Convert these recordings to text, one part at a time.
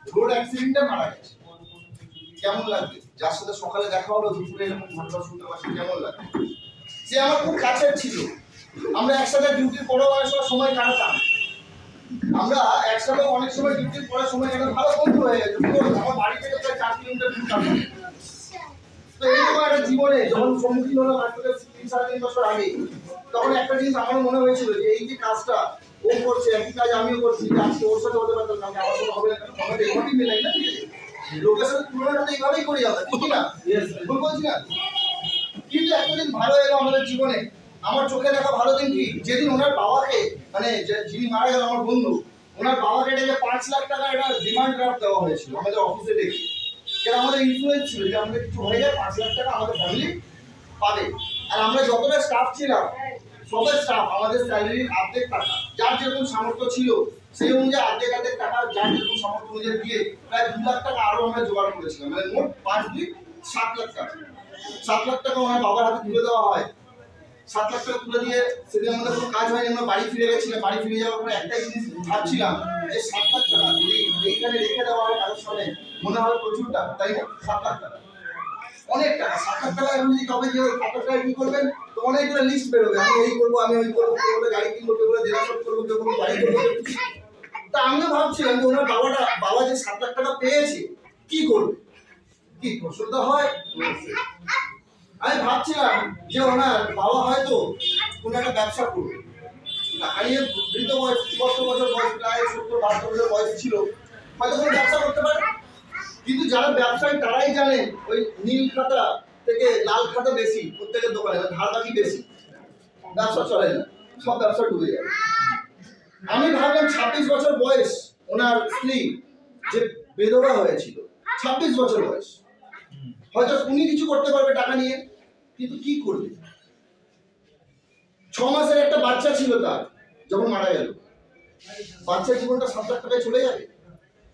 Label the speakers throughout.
Speaker 1: Road অ্যাক্সিডেন্টে মারা গেছে। কেমন লাগবে? যার সাথে সকালে দেখা হলো দুপুরে এরকম ঘটনা শুনতে পাচ্ছি, কেমন লাগে? সে আমার খুব কাছের ছিল, আমরা একসাথে ডিউটির পরে সময় কাটাতাম, আমরা একসাথে অনেক সময় ডিউটির পরে সময় কাটাতাম, ভালো বন্ধু হয়ে গেছে। আমার বাড়ি থেকে প্রায় 4 কিলোমিটার দূর থাকতাম। তো এইরকম একটা জীবনে যখন সম্মুখীন হলাম আজ থেকে 3-3.5 বছর আগে, তখন একটা জিনিস আমার মনে হয়েছিল যে এই যে কাজটা ও করছে একই কাজ আমিও করছি, আজকে ওর সাথে হতে পারতাম না, আমার সাথে হবে না, আমাদের এইভাবেই মেলাই না, লোকের সাথে তুলনাটা তো এইভাবেই করি আমরা, ঠিক না? ভুল বলছি না? কিন্তু একটা দিন ভালো এলো আমাদের জীবনে, আমার চোখে দেখা ভালো দিন কি, যেদিন ওনার বাবাকে, মানে যিনি মারা গেল আমার বন্ধু, ওনার বাবাকে ডেকে 5 লাখ টাকা একটা ডিমান্ড ড্রাফট দেওয়া হয়েছিল আমাদের অফিসে ডেকে। কেন আমাদের ইনফ্লুয়েন্স ছিল যে আমাদের কিছু হয়ে যায় 5 লাখ টাকা আমাদের ফ্যামিলি পাবে। আর আমরা যতটা স্টাফ ছিলাম, সবাই স্টাফ আমাদের স্যালারির অর্ধেক টাকা, যার যেরকম সামর্থ্য ছিল সেই অনুযায়ী অর্ধেক টাকা যার যেরকম সামর্থ্য অনুযায়ী দিয়ে প্রায় 2 লাখ টাকা আরো আমরা জোগাড় করেছিলাম, মানে মোট 5-7 লাখ টাকা। 7 লাখ টাকা ওনার বাবার হাতে তুলে দেওয়া হয়। 7 লাখ টাকা তুলে দিয়ে সেদিন আমাদের কোনো কাজ হয়নি, আমরা বাড়ি ফিরে গেছিলাম। বাড়ি ফিরে যাওয়ার পরে একটাই জিনিস ভাবছিলাম যে 7 লাখ টাকা যদি এইখানে রেখে দেওয়া হয় কারোর সামনে, মনে হয় প্রচুর টাকা, তাই না? 7 লাখ টাকা অনেক টাকা। 7 লাখ টাকা এখন যদি কবে যে 7 লাখ টাকা কি করবেন, তো অনেকগুলো লিস্ট বেরোবে, আমি এই করবো, আমি ওই করবো, কেউ বলে গাড়ি কিনবো, কেউ বলে জেনারেট করবো, কেউ বলে বাড়ি করবো। তা আমিও ভাবছিলাম যে ওনার বাবা যে 7 লাখ টাকা পেয়েছে কি করবে, কি প্রশ্ন হয়। আমি ভাবছিলাম যে ওনার বাবা হয়তো কোনো একটা ব্যবসা করবে, হারিয়ে বৃদ্ধ বয়স, 70 বছর বয়স, প্রায় 70-72 বছর বয়স ছিল, হয়তো কোনো ব্যবসা করতে পারে। কিন্তু যারা ব্যবসায়ী তারাই জানেন ওই নীল খাতা থেকে লাল খাতা বেশি, প্রত্যেকের দোকানে ধার বাকি বেশি, ব্যবসা চলে না, সব ব্যবসা ডুবে যায়। আমি ভাবলাম 26 বছর বয়স ওনার স্ত্রী যে বেধবা হয়েছিল, 26 বছর বয়স, হয়তো উনি কিছু করতে পারবে টাকা নিয়ে, কিন্তু কি করবে? 6 মাসের একটা বাচ্চা ছিল তার, যখন মারা গেল, বাচ্চার জীবনটা 7 লাখ টাকায় চলে যাবে।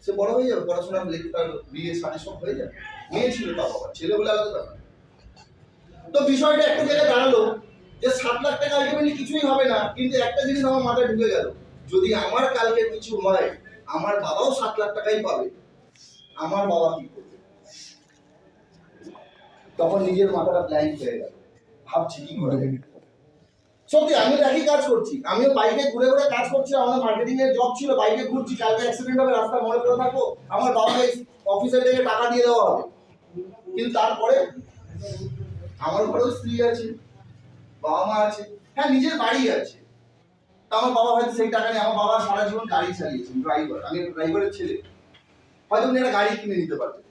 Speaker 1: সে বড় হয়ে যাবে, পড়াশোনা তার বিয়ে শাদী সব হয়ে যাবে, মেয়ে ছিল তার বাবা, ছেলে বলে আলাদা ব্যাপার। তো বিষয়টা একটা জায়গায় দাঁড়ালো যে 7 লাখ টাকা আলটিমেটলি কিছুই হবে না, কিন্তু একটা জিনিস আমার মাথায় ঢুকে গেল, যদি আমার কালকে কিছু হয়, আমার বাবাও 7 লাখ টাকাই পাবে, আমার বাবা কি করবে? তখন নিজের মাথাটা ব্ল্যাঙ্ক হয়ে গেল, ভাবছি কি করে। সত্যি আমি একই কাজ করছি, আমিও বাইকে ঘুরে ঘুরে কাজ করছি, আমাদের মার্কেটিং এর জব ছিল, বাইকে ঘুরছি, কালকে অ্যাক্সিডেন্ট হবে, রাস্তা মনে করে থাকবো, আমার বাবাকে অফিসের থেকে টাকা দিয়ে দেওয়া হবে। কিন্তু তারপরে আমার ঘরেও স্ত্রী আছে, বাবা মা আছে, হ্যাঁ নিজের বাড়ি আছে, তা আমার বাবা হয়তো সেই টাকা নিয়ে, আমার বাবা সারা জীবন গাড়ি চালিয়েছেন, ড্রাইভার, আমি ড্রাইভারের ছেলে, হয়তো উনি একটা গাড়ি কিনে নিতে পারতেন।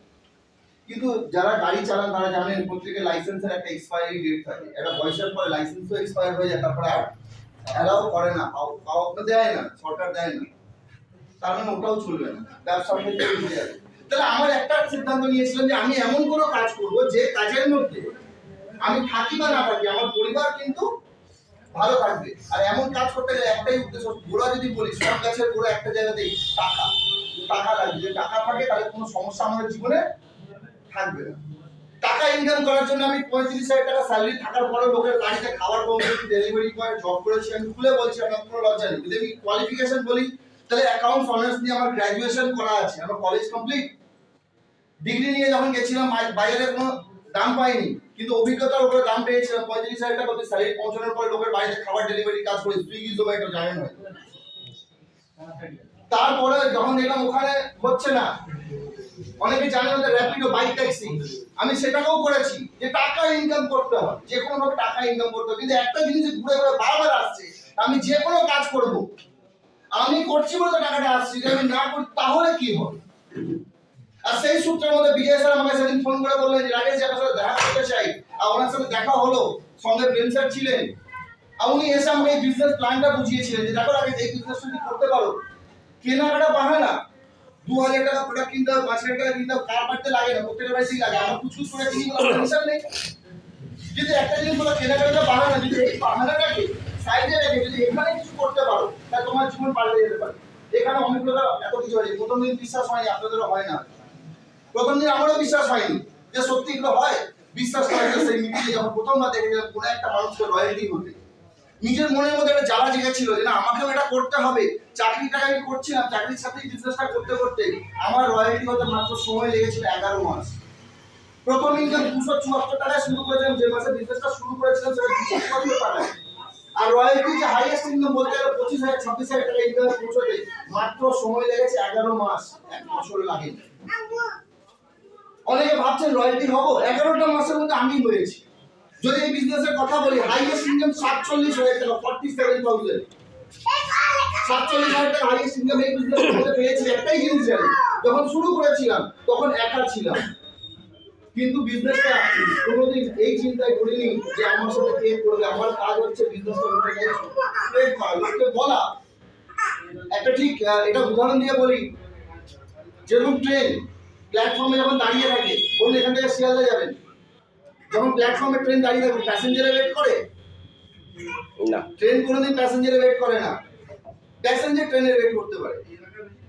Speaker 1: কিন্তু যারা গাড়ি চালান তারা জানেন প্রত্যেকের লাইসেন্সের একটা এক্সপায়ারি ডেট থাকে, একটা বয়সের পরে লাইসেন্সও এক্সপায়ার হয়ে যায়, তারপরে আর অ্যালাউ করে না, পাওয়া দেয় না, সরকার দেয় না, তার মানে ওটাও চলবে না, ব্যবসার ক্ষেত্রে উঠে যাবে। তাহলে আমার একটা সিদ্ধান্ত নিয়েছিলাম যে আমি এমন কোনো কাজ করব যে কাজের মধ্যে আমি থাকি বা না থাকি আমার পরিবার কিন্তু ভালো থাকবে। আর এমন কাজ করতে গেলে একটাই উদ্দেশ্য, গোড়া যদি বলি সব গাছের গোড়া একটা জায়গাতেই টাকা, টাকা লাগবে, যে টাকা থাকে তাহলে কোনো সমস্যা আমাদের জীবনে থাকবে না। টাকা ইনকাম করার জন্য আমি 35,000 টাকা স্যালারি থাকার পরে লোকের বাড়িতে খাবার পৌঁছে ডেলিভারি বয় জব করেছি, আমি খুলে বলছি, আমার কোনো লজ্জা নেই। যদি আমি কোয়ালিফিকেশন বলি তাহলে অ্যাকাউন্টস অনার্স নিয়ে আমার গ্র্যাজুয়েশন করা আছে, আমার কলেজ কমপ্লিট। ডিগ্রি নিয়ে যখন গেছিলাম বাইরে কোনো দাম পাইনি, কিন্তু অভিজ্ঞতার উপরে দাম পেয়েছিলাম। 35,000 টাকা অবধি স্যালারি পৌঁছানোর পরে লোকের বাড়িতে খাবার ডেলিভারি কাজ করি, সুইগি জোম্যাটো, জানেন হয়তো। তারপরে যখন দেখলাম ওখানে হচ্ছে না, অনেকে জানেন ওদের র্যাপিডো, বাইক ট্যাক্সি, আমি সেটাকেও করেছি, যে টাকা ইনকাম করতে হয়, যে কোনো ভাবে টাকা ইনকাম করতে হয়। কিন্তু একটা জিনিস ঘুরে ঘুরে বারবার আসছে, আমি যে কোনো কাজ করব, আমি করছি বলে টাকাটা আসছে, যদি আমি না করি তাহলে কি হবে? আর সেই সূত্রের মধ্যে বিজয় স্যার আমাকে সেদিন ফোন করে বললেন যে রাকেশ আপনার সাথে দেখা করতে চাই। আর ওনার সাথে দেখা হলো, সঙ্গে প্রেম স্যার ছিলেন, আর উনি এসে আমাকে এই বিজনেস প্ল্যানটা বুঝিয়েছিলেন যে দেখো রাকেশ, এই বিজনেস যদি করতে পারো, কেনাকাটা বাহানা, 2,000 টাকা প্রোডাক্ট কিনতে হবে, 5,000 টাকা কিনতে হবে, কার বাড়তে লাগে না, প্রত্যেকের বাড়িতেই লাগে, আমার কুচকুচ করে কিনি বলে হিসাব নেই। যদি একটা জিনিস বলো কেনাকাটা বাহানা, যদি এই বাহানাটাকে সাইডে রেখে যদি এখানে কিছু করতে পারো, তাহলে তোমার জীবন পাল্টে যেতে পারে। এখানে অনেকগুলো এত কিছু হয়েছে, প্রথম দিন বিশ্বাস হয়নি, আপনাদেরও হয় না, প্রথম দিন আমারও বিশ্বাস হয়নি যে সত্যি এগুলো হয়। বিশ্বাস করা যায় সেই মিটিংয়ে যখন প্রথমবার দেখেছিলাম কোনো একটা মানুষকে রয়্যালটি হতে, নিজের মনের মধ্যে একটা জ্বালা জেগেছিল যে না আমাকেও এটা করতে হবে। চাকরিটা আমি করছিলাম, চাকরির সাথে বিজনেসটা করতে করতে আমার রয়্যালটি হতে মাত্র সময় লেগেছিল 11 মাস। প্রথম ইনকাম 274 টাকায় শুরু করেছিলাম, যে মাসে বিজনেসটা শুরু করেছিলাম সেটা 274 টাকায়। আর রয়্যালটি যে হাইয়েস্ট ইনকাম বলতে গেলে 25,000 26,000 টাকা ইনকাম পৌঁছতে মাত্র সময় লেগেছে 11 মাস, 1 বছর লাগেনি। অনেকে ভাবছেন রয়্যালটি হবো, 11টা মাসের মধ্যে আমি হয়েছি। যদি এই বিজনেসের কথা বলি, হাইয়েস্ট ইনকাম 47,000 টাকা, 47,000। 47,000 টাকা হাইয়েস্ট ইনকাম এই বিজনেসের মধ্যে পেয়েছি। একটাই জিনিস জানি, যখন শুরু করেছিলাম তখন একা ছিলাম, কিন্তু বিজনেসটা কোনোদিন এই চিন্তায় করিনি যে আমার সাথে কে করবে। আমার কাজ হচ্ছে বিজনেসটা স্প্রেড করা, লোককে বলা। একটা ঠিক এটা উদাহরণ দিয়ে বলি, যেরকম ট্রেন প্ল্যাটফর্মে যখন দাঁড়িয়ে থাকে, বলুন এখান থেকে শিয়ালদা যাবেন, যখন প্ল্যাটফর্মে ট্রেন দাঁড়িয়ে থাকে প্যাসেঞ্জারে ওয়েট করে না, ট্রেন কোনোদিন প্যাসেঞ্জারে ওয়েট করে না, প্যাসেঞ্জার ট্রেনের ওয়েট করতে পারে।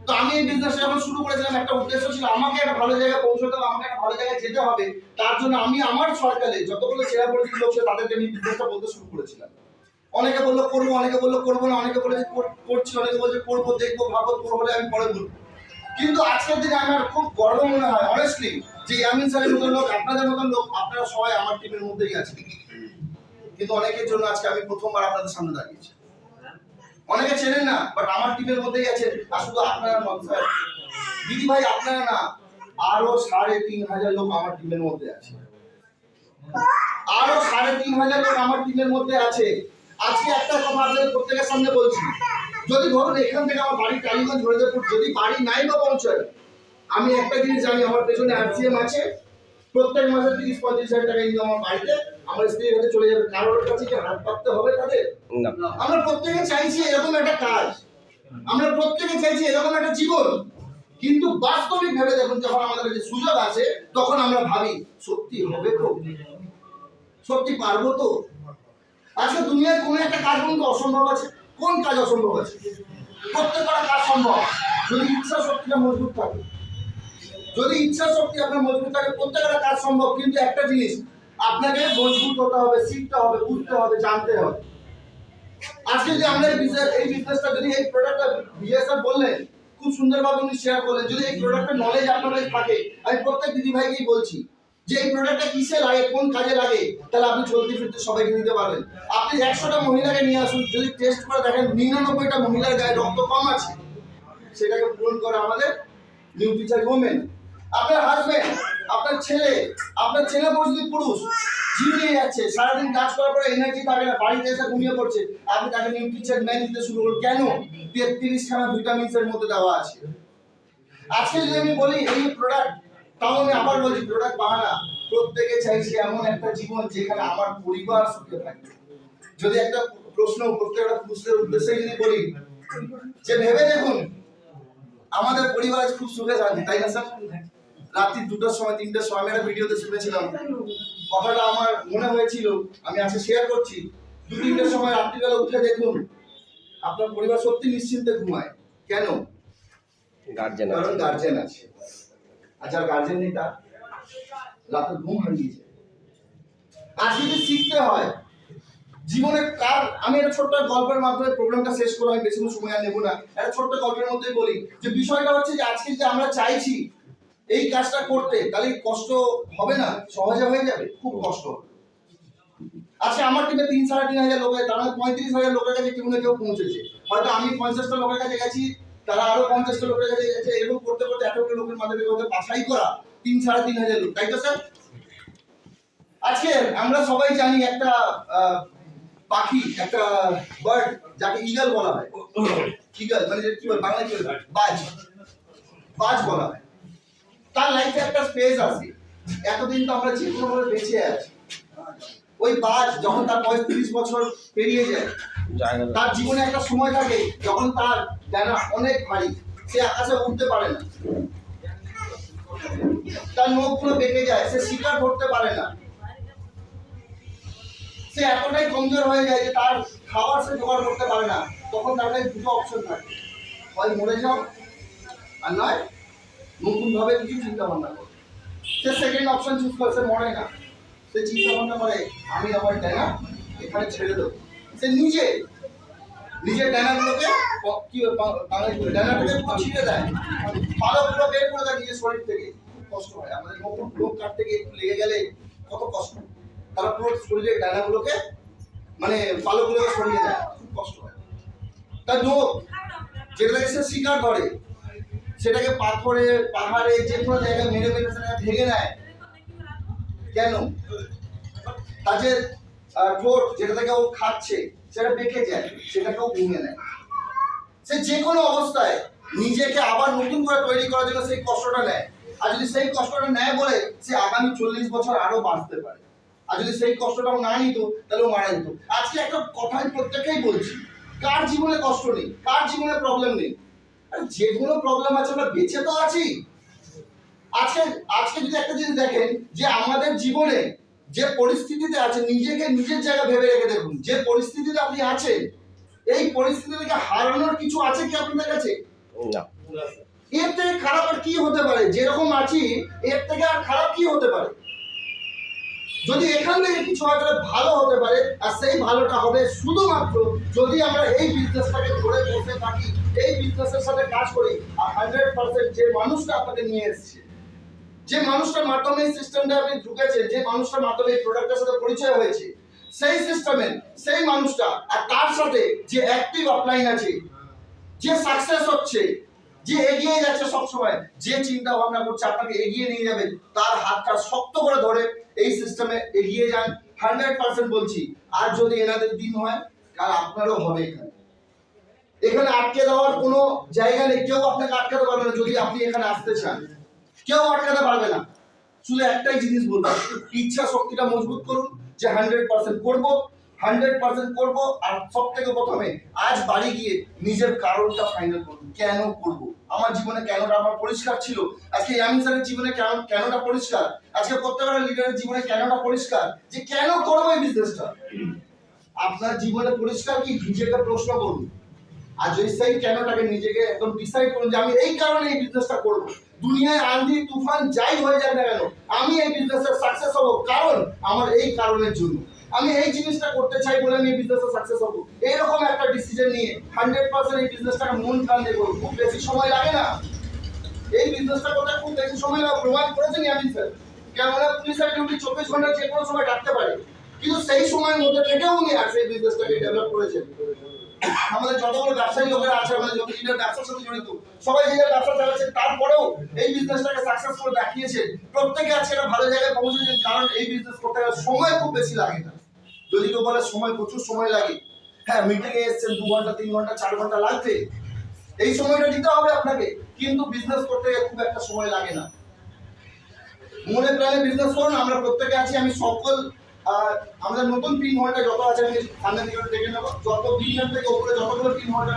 Speaker 1: তো আমি এই বিজনেসটা যখন শুরু করেছিলাম, একটা উদ্দেশ্য ছিল আমাকে একটা ভালো জায়গায় পৌঁছতে হবে, আমাকে একটা ভালো জায়গায় যেতে হবে। তার জন্য আমি আমার সরকারে যতগুলো চেরা পরিচিত লোক ছিল তাদেরকে আমি বিজনেসটা বলতে শুরু করেছিলাম। অনেকে বললো করবো, অনেকে বললো করবো না, অনেকে বলে যে করছি, অনেকে বলছে করবো, দেখবো, ভাবো, করবো হলে আমি পরে বলবো। কিন্তু আজকের দিনে আমার খুব গর্ব মনে হয় অনেস্টলি যে আমিন স্যারের মতন লোক, আপনাদের মতন লোক, আপনারা সবাই আমার টিমের মধ্যেই আছেন। কিন্তু অনেকের জন্য আজকে আমি প্রথমবার আপনাদের সামনে দাঁড়িয়েছি। অনেকে চেনেন না, বাট আমার টিমের মধ্যেই আছেন। আর শুধু আপনারা নন স্যার, দিদি ভাই আপনারা না, আরো 3,500 লোক আমার টিমের মধ্যে আছে, আরো 3,500 লোক আমার টিমের মধ্যে আছে। আজকে একটা কথা আপনাদের প্রত্যেকের সামনে বলছি, যদি ধরুন এখান থেকে আমার বাড়ি টালিগঞ্জ হরিদেবপুর, যদি বাড়ি নাই বা পৌঁছায়, আমি একটা জিনিস জানি, আমার পেছনে আরসিএম আছে, প্রত্যেক মাসে 30-35,000 টাকা ইনকাম আমার বাড়িতে আমার স্ত্রীর কাছে চলে যাবে। কারোর কাছে কি হাত পাততে হবে তাদের? আমরা প্রত্যেকে চাইছি এরকম একটা কাজ, আমরা প্রত্যেকে চাইছি এরকম একটা জীবন, কিন্তু বাস্তবিক ভেবে দেখুন, যখন আমাদের কাছে সুযোগ আছে তখন আমরা ভাবি সত্যি হবে তো, সত্যি পারবো তো? আজকে দুনিয়ার কোনো একটা কাজ কিন্তু অসম্ভব আছে? কোন কাজ অসম্ভব আছে? প্রত্যেকটা কাজ সম্ভব যদি ইচ্ছা শক্তিটা মজবুত থাকে। যদি ইচ্ছা শক্তি আপনার মজবুত থাকে, প্রত্যেকটা কাজ সম্ভব। কিন্তু একটা জিনিস আপনাকে মজবুত হতে হবে, শিখতে হবে, বুঝতে হবে, জানতে হবে। আজকে যদি আমরা এই বিজনেসটা, যদি এই প্রোডাক্টটা বিএসআর বললেন, খুব সুন্দরভাবে উনি শেয়ার করলেন, যদি এই প্রোডাক্টের নলেজ আপনার কাছে থাকে, আমি প্রত্যেক দিদি ভাইকেই বলছি যে এই প্রোডাক্টটা কিসে লাগে, কোন কাজে লাগে, তাহলে আপনি চলতে ফিরতে সবাইকে দিতে পারবেন। আপনি 100টা মহিলাকে নিয়ে আসুন, যদি টেস্ট করে দেখেন 99টা মহিলার গায়ে রক্ত কম আছে, সেটাকে পূরণ করে আমাদের নিউট্রিচার ওমেন। আপনার হাজবেন্ড, আপনার ছেলে পর যদি পুরুষ ঝিমিয়ে যাচ্ছে, সারাদিন কাজ করার পরে এনার্জি থাকে না, বাড়িতে এসে ঘুমিয়ে পড়ছে, আপনি তাকে নিউট্রিচার ম্যান দিতে শুরু করুন। কেন? 33খানা ভিটামিনস এর মধ্যে দেওয়া আছে। আজকে যদি আমি বলি এই প্রোডাক্ট, তাও আমি আবার বলছি প্রোডাক্ট বাহানা। প্রত্যেকে চাইছে এমন একটা জীবন যেখানে আমার পরিবার সুখে থাকে। যদি একটা প্রশ্ন প্রত্যেকটা পুরুষদের উদ্দেশ্যে যদি বলি, যে ভেবে দেখুন আমাদের পরিবার খুব সুখে থাকে, তাই না স্যার? রাত্রি 2টার সময় 3টার সময় আমি একটা ভিডিওতে শুনেছিলাম, কথাটা আমার মনে হয়েছিল, আমি আজকে শেয়ার করছি। 2-3টার সময় রাত্রিবেলা উঠে দেখুন আপনার পরিবার সত্যি নিশ্চিন্তে ঘুমায়। কেন? গার্জেন আছে। আর যার গার্জেন নেই তার রাতে ঘুম হারিয়ে যায়। আর যদি শিখতে হয় জীবনে কার, আমি একটা ছোট্ট গল্পের মাধ্যমে প্রোগ্রামটা শেষ করে আমি বেশি সময় আর নেব না। একটা ছোট্ট গল্পের মধ্যে বলি যে বিষয়টা হচ্ছে যে আজকে যে আমরা চাইছি এই কাজটা করতে, তাহলে কষ্ট হবে না, সহজে হয়ে যাবে? খুব কষ্ট হবে। আজকে আমার টিমে 3-3.5 লোক আছে, তার মানে 35,000 লোকের কাছে কেউ না কেউ পৌঁছেছে। হয়তো আমি 50টা লোকের কাছে গেছি, তারা আরো 50টা লোকের কাছে গেছে, এরকম করতে করতে এতগুলো লোকের মাঝে বাছাই করা 3-3.5 লোক, তাই তো স্যার? আজকে আমরা সবাই জানি একটা পাখি, একটা বার্ড যাকে ঈগল বলা হয়, ঈগল মানে কি বলে বাংলায়, কি বলে বাজ বলা হয়। তার লাইফে একটা স্পেস আছে, এতদিন তো আমরা যে কোনো ভাবে বেঁচে আছি। ওই বাজ যখন তার বয়স 30 বছর পেরিয়ে যায়, তার জীবনে একটা সময় থাকে যখন তার ডানা অনেক ভারী, সে আকাশে উঠতে পারে না, তার নখগুলো বেঁকে যায়, সে শিকার করতে পারে না, সে এতটাই কমজোর হয়ে যায় যে তার খাবার সে জোগাড় করতে পারে না। তখন তার কাছে দুটো অপশন থাকে, হয় মরে যাও, আর নয় নতুন ভাবে কিছু চিন্তা ভাবনা করে। সে সেকেন্ড অপশন চুজ করে, সে মরে না, সে চিন্তা ভাবনা করে আমি আমার ডানা এখানে ছেড়ে দেবো। সে নিজের ডানাগুলোকে কি ডানাটাকে ছিঁড়ে দেয়, পালকগুলো বের শরীর থেকে খুব কষ্ট হয়। আমাদের লোক কাটতে গিয়ে একটু লেগে গেলে কত কষ্ট, তারা পুরো শরীরের ডানাগুলোকে মানে পালকগুলোকে সরিয়ে দেয়, খুব কষ্ট হয়। তার নখ যেটাকে সে শিকার করে সেটাকে পাথরে পাহাড়ে যে কোনো জায়গায় মেরে মেরে সেটাকে ভেঙে নেয়। কেন? তার যে ঠোঁট যেটা থেকে ও খাচ্ছে সেটা বেঁকে যায়, সেটাকেও ভেঙে নেয়। সে যে কোনো অবস্থায় নিজেকে আবার নতুন করে তৈরি করার জন্য সেই কষ্টটা নেয়। আর যদি সেই কষ্টটা নেয় বলে সে আগামী 40 বছর আরো বাঁচতে পারে। আর যদি সেই কষ্টটাও না নিত তাহলে ও মারা যেত। আজকে একটা কথাই প্রত্যেকেই বলছি, কার জীবনে কষ্ট নেই, কার জীবনে প্রবলেম নেই? আর যে কোনো প্রবলেম আছে, আমরা বেঁচে তো আছি। আজকে আজকে যদি একটা জিনিস দেখেন যে আমাদের জীবনে যে পরিস্থিতিতে আছে, নিজেকে নিজের জায়গা ভেবে রেখে দেখুন, যে পরিস্থিতিতে আপনি আছেন এই পরিস্থিতি থেকে হারানোর কিছু আছে কি আপনাদের কাছে?
Speaker 2: না।
Speaker 1: এর থেকে খারাপ আর কি হতে পারে? যেরকম আছি এর থেকে আর খারাপ কি হতে পারে? যদি এখান থেকে কিছু হয় তাহলে ভালো হতে পারে, আর সেই ভালোটা হবে শুধুমাত্র যদি আমরা এই বিজনেসটাকে ধরে বসে থাকি, এই বিজনেসের সাথে কাজ করি। আর 100% যে মানুষটা আপনাকে নিয়ে এসেছে, যে মানুষটার মাধ্যমে এই সিস্টেমটা আপনি ঢুকেছে, যে মানুষটার মাধ্যমে এই প্রোডাক্টের সাথে পরিচয় হয়েছে, সেই সিস্টেমে সেই মানুষটা আর তার সাথে যে অ্যাক্টিভ অফলাইন আছে, যে সাকসেস হচ্ছে, যে এগিয়ে যাচ্ছে সবসময়, যে চিন্তা ভাবনা করছে আপনাকে এগিয়ে নিয়ে যাবে, তার হাতটা শক্ত করে ধরে এই সিস্টেমে এগিয়ে যান। 100% বলছি। আর যদি এনাদের দিন হয় কাল আপনারও হবে। এখানে আটকে দেওয়ার কোনো জায়গা নেই, কেউ আপনাকে আটকাতে পারবে না। যদি আপনি এখানে আসতে চান কেউ আটকাতে পারবে না। শুধু একটাই জিনিস বলবো, ইচ্ছা শক্তিটা মজবুত করুন যে 100% করবো, 100% করবো। আর সব থেকে প্রথমে আজ বাড়ি গিয়ে নিজের কারণটা ফাইনাল করুন, কেন করবো, আমার জীবনে কেনটা আমার পরিষ্কার ছিল। আজকে ইয়ামিন স্যারের জীবনে কেনটা পরিষ্কার, আজকে প্রত্যেকটা লিডারের জীবনে কেনটা পরিষ্কার, যে কেন করবো এই বিজনেসটা। আপনার জীবনে পরিষ্কার কি? নিজেকে প্রশ্ন করুন। আর যদি সেই কেনটাকে নিজেকে একদম ডিসাইড করুন যে আমি এই কারণে এই বিজনেসটা করবো। দুনিয়ায় আঁধি তুফান যাই হয়ে যাক না কেন, আমি এই বিজনেসে সাকসেস হবো, কারণ আমার এই কারণের জন্য আমি এই জিনিসটা করতে চাই বলে আমি এই বিজনেসে সাকসেস হবো। এইরকম একটা ডিসিশন নিয়ে 100% এই বিজনেসটাকে মন প্রাণ দিয়ে করবো। খুব বেশি সময় লাগে না এই বিজনেসটা করতে, খুব বেশি সময় লাগে। প্রমাণ করেছেন ইয়ামিন স্যার। কেননা পুলিশের ডিউটি 24 ঘন্টা যে কোনো সময় ডাকতে পারে, কিন্তু সেই সময়ের মধ্যে থেকেও উনি আর সেই বিজনেসটাকে ডেভেলপ করেছেন। আমাদের যতগুলো ব্যবসায়ী লোকেরা আছে, আমাদের যত লিডার ব্যবসার সাথে জড়িত, সবাই যে ব্যবসা চালাচ্ছে তারপরেও এই বিজনেসটাকে সাকসেস করে দেখিয়েছে। প্রত্যেকে আজকে একটা ভালো জায়গায় পৌঁছেছেন, কারণ এই বিজনেস করতে গেলে সময় খুব বেশি লাগে না। যদি কেউ বলে সময় প্রচুর সময় লাগে, হ্যাঁ মিটিংয়ে এসেছেন 2 ঘন্টা 3 ঘন্টা 4 ঘন্টা লাগবে, এই সময়টা দিতে হবে আপনাকে, কিন্তু বিজনেস করতে গেলে খুব একটা সময় লাগে না। মনে প্রাণে বিজনেস করুন, আমরা প্রত্যেকে আছি। আমি সকল আমাদের নতুন 3 ঘন্টা যত আছে আমি সামনের দিকে দেখে নেবো, যত দিনের থেকে উপরে যতগুলো 3 ঘন্টা